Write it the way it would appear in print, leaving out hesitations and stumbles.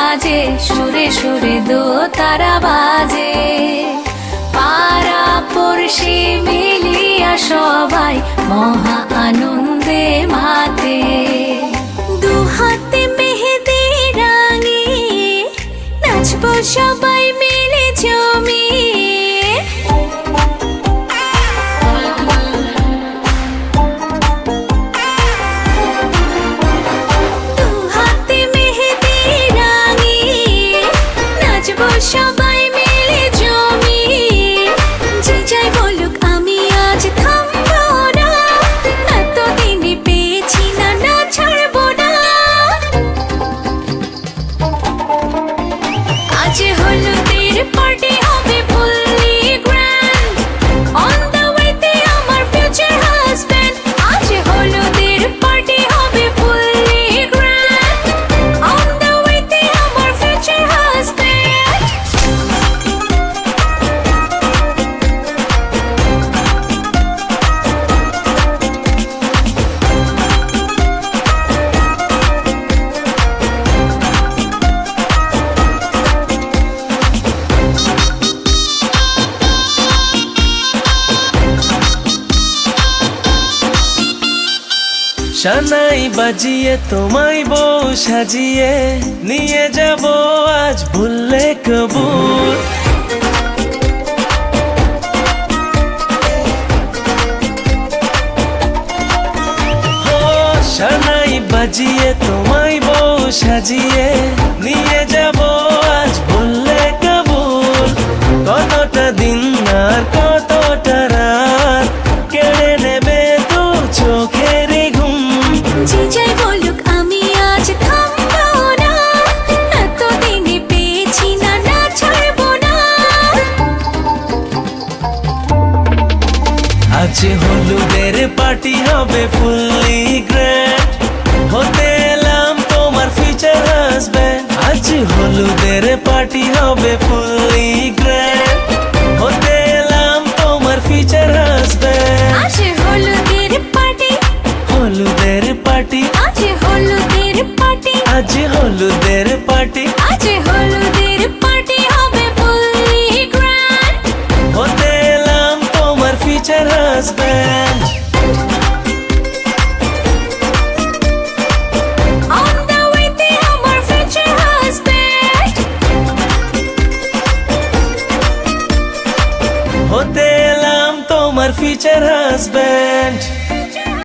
সাজে, সুরে সুরে দো তারা বাজে। পাড়া পড়শি মিলিয়া সবাই মহা আনন্দে মাতে। দু হাতে মেহেদি রাঙিয়ে নাচবো সবাই মিলে জমিয়ে। সবাই মিলে জমিয়ে, যে যাই বলুক আমি আজ থামবো না, এতদিনে পেয়েছি না, না ছাড়বো না। আজ হলুদের পার্টি হবে ফুললি গ্র্যান্ড, অন দ্য ওয়েতে আমার ফিউচার হাজব্যান্ড। আজ হলুদের পার্টি হবে ফুললি গ্র্যান্ড, অন দ্য ওয়েতে আমার ফিউচার হাজব্যান্ড। সানাই বাজিয়ে তোমায় বউ সাজিয়ে নিয়ে যাব আজ ভুললে কবুল। সানাই বাজিয়ে তোমায় বউ সাজিয়ে নিয়ে যাব আজ ভুললে কবুল। কতটা দিন আর কতটা রাত কেড়ে নেবে দু চোখের ঘুম। যে যাই বলুক আমি আজ থামবো না, এতদিনে পেয়েছি না, না ছাড়বো না। আজ হলুদের পার্টি হবে ফুললি গ্র্যান্ড, হতে এলাম তোমার ফিউচার হাজব্যান্ড। আজ হলুদের পার্টি হবে ফুললি গ্র্যান্ড, হতে এলাম তোমার ফিউচার হাজব্যান্ড। আজ হলুদের পার্টি, হলুদের পার্টি, আজ হলুদের পার্টি, আজ হলুদের পার্টি, আজ হলুদের পার্টি হবে ফুললি গ্র্যান্ড, হতে এলাম তোমার ফিউচার হাজব্যান্ড। অন দ্য ওয়েতে আমার ফিউচার হাজব্যান্ড। হতে এলাম তোমার ফিউচার হাজব্যান্ড।